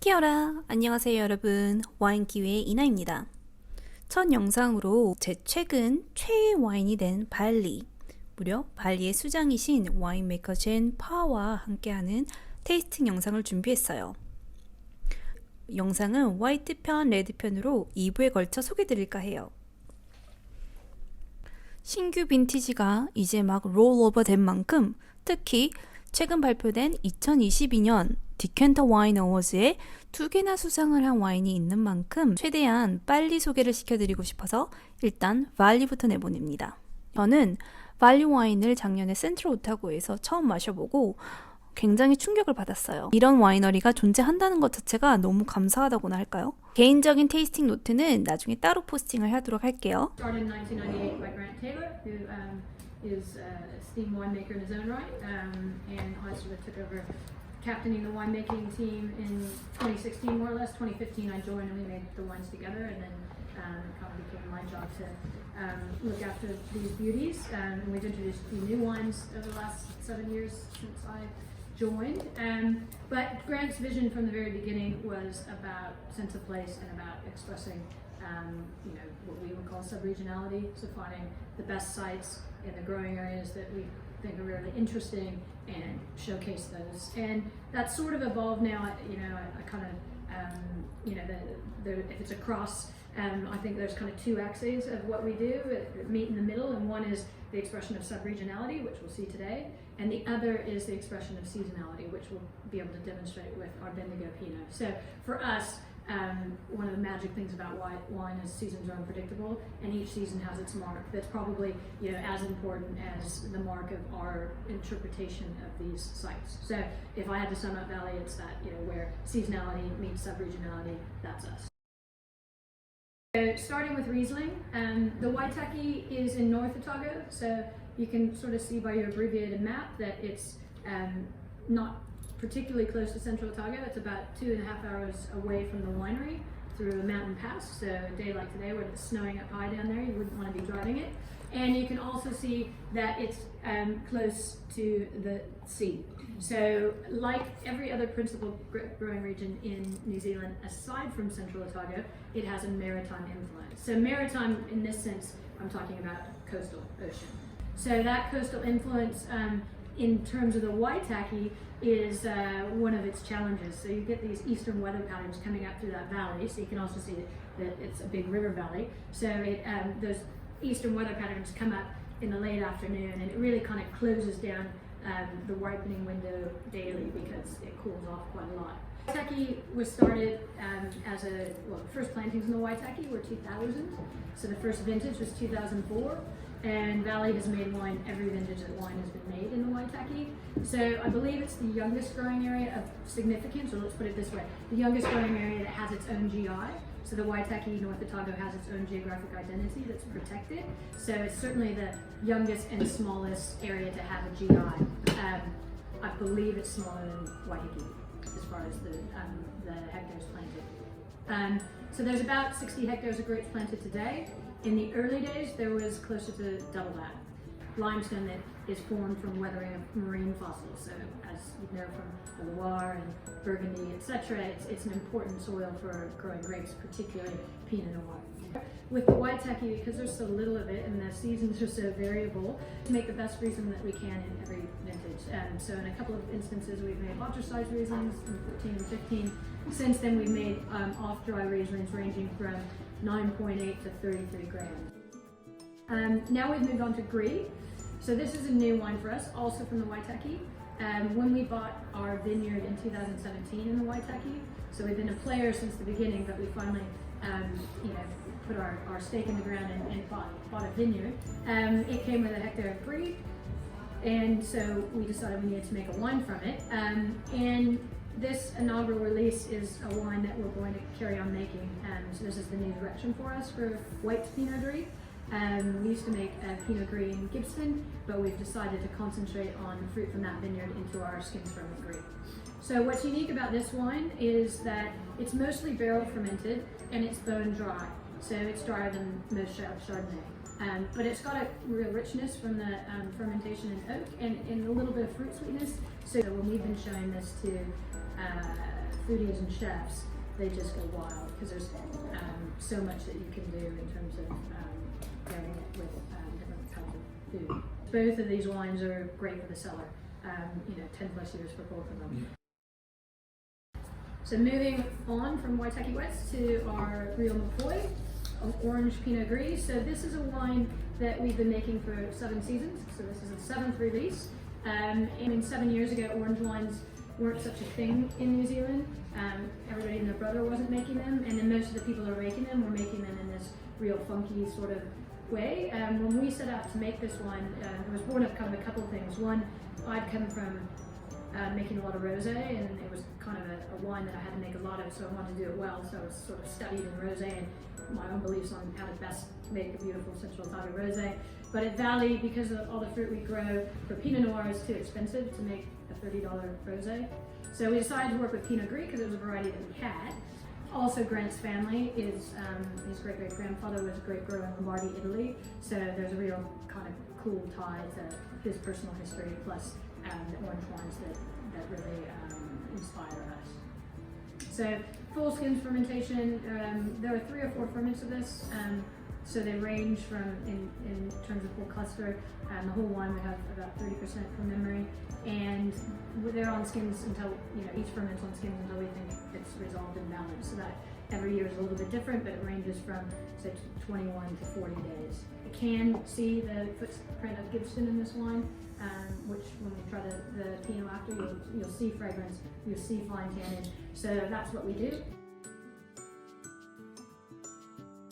키어라! 안녕하세요 여러분. 와인기회의 이나입니다. 첫 영상으로 제 최근 최애 와인이 된 발리, 무려 발리의 수장이신 와인메이커 젠 파와 함께하는 테이스팅 영상을 준비했어요. 영상은 화이트 편, 레드 편으로 2부에 걸쳐 소개드릴까 해요. 신규 빈티지가 이제 막 롤오버 된 만큼 특히 최근 발표된 2022년 디켄터 와인 어워즈에 2개나 수상을 한 와인이 있는 만큼 최대한 빨리 소개를 시켜드리고 싶어서 일단 발리부터 내보냅니다. 저는 발리 와인을 작년에 센트럴 오타고에서 처음 마셔보고 굉장히 충격을 받았어요. 이런 와이너리가 존재한다는 것 자체가 너무 감사하다고나 할까요? 개인적인 테이스팅 노트는 나중에 따로 포스팅을 하도록 할게요. Started in 1998 by Grant Taylor, who is a esteemed winemaker in his own right, and I sort of took over captaining the winemaking team in 2016, more or less. 2015, I joined and we made the wines together, and then it kind of became my job to look after these beauties. And we've introduced a few new wines over the last 7 years since I joined. But Grant's vision from the very beginning was about sense of place and about expressing what we would call sub-regionality, so finding the best sites in the growing areas that we think are really interesting and showcase those. And that's sort of evolved now. I kind of, if it's across, I think there's kind of two axes of what we do, meet in the middle, and one is the expression of sub-regionality, which we'll see today, and the other is the expression of seasonality, which we'll be able to demonstrate with our Bendigo Pinot. So for us, one of the magic things about wine is seasons are unpredictable, and each season has its mark. That's probably as important as the mark of our interpretation of these sites. So if I had to sum up Valley, it's that where seasonality meets sub-regionality, that's us. So starting with Riesling, the Waitaki is in North Otago, so you can sort of see by your abbreviated map that it's not particularly close to Central Otago. It's about 2.5 hours away from the winery through a mountain pass. So a day like today, when it's snowing up high down there, you wouldn't want to be driving it. And you can also see that it's close to the sea. So like every other principal growing region in New Zealand, aside from Central Otago, it has a maritime influence. So maritime, in this sense, I'm talking about coastal ocean. So that coastal influence in terms of the Waitaki is one of its challenges. So you get these eastern weather patterns coming up through that valley. So you can also see that it's a big river valley. So those eastern weather patterns come up in the late afternoon, and it really kind of closes down the ripening window daily because it cools off quite a lot. Waitaki was started as the first plantings in the Waitaki were 2000. So the first vintage was 2004. And Valley has made wine every vintage that wine has been made in the Waitaki. So I believe it's the youngest growing area of significance, or let's put it this way, the youngest growing area that has its own GI. So the Waitaki North Otago has its own geographic identity that's protected. So it's certainly the youngest and smallest area to have a GI. I believe it's smaller than Waiheke as far as the hectares planted. So there's about 60 hectares of grapes planted today. In the early days, there was closer to double that. Limestone that is formed from weathering of marine fossils. So as you know from the Loire and Burgundy, etc., it's an important soil for growing grapes, particularly Pinot Noir. With the Waitaki, because there's so little of it and the seasons are so variable, to make the best Riesling that we can in every vintage. So in a couple of instances, we've made larger-sized Rieslings in 14 and 15. Since then, we've made off-dry Rieslings ranging from 9.8 to 33 grams. Now we've moved on to Brie. So this is a new wine for us, also from the Waitaki. When we bought our vineyard in 2017 in the Waitaki, so we've been a player since the beginning, but we finally put our stake in the ground and bought a vineyard. It came with a hectare of Brie, and so we decided we needed to make a wine from it. And this inaugural release is a wine that we're going to carry on making. So this is the new direction for us for white Pinot Gris. We used to make Pinot Gris in Gibson, but we've decided to concentrate on fruit from that vineyard into our skins ferment Gris. So what's unique about this wine is that it's mostly barrel fermented and it's bone dry. So it's drier than most Chardonnay. But it's got a real richness from the fermentation in oak and a little bit of fruit sweetness. So when we've been showing this to foodies and chefs, they just go wild because there's so much that you can do in terms of pairing it with different kinds of food. Both of these wines are great for the cellar. 10 plus years for both of them. So moving on from Waitaki West to our Rio McCoy Orange Pinot Gris. So this is a wine that we've been making for 7 seasons. So this is the 7th release. And 7 years ago, orange wines weren't such a thing in New Zealand. Everybody and their brother wasn't making them, and then most of the people who are making them were making them in this real funky sort of way. When we set out to make this wine, it was born of kind of a couple of things. One, I'd come from making a lot of rosé, and it was kind of a wine that I had to make a lot of, so I wanted to do it well. So I was sort of studied in rosé and my own beliefs on how to best make a beautiful Central Italia rosé. But at Valley, because of all the fruit we grow, for Pinot Noir it's too expensive to make a $30 rosé. So we decided to work with Pinot Gris because it was a variety that we had. Also, Grant's family is, his great-great-grandfather was a grape grower in Lombardy, Italy. So there's a real kind of cool tie to his personal history, plus the orange wines that really inspire us. So full skins fermentation, there are 3 or 4 ferments of this. So they range from, in terms of full cluster, the whole wine we have about 30% from memory. And they're on skins until, each ferment's on skins until we think it's resolved and balanced. So that every year is a little bit different, but it ranges from, say, 21 to 40 days. You can see the footprint of Gibson in this wine, which when we try the Pinot after, you'll see fragrance, you'll see fine tannin. So that's what we do.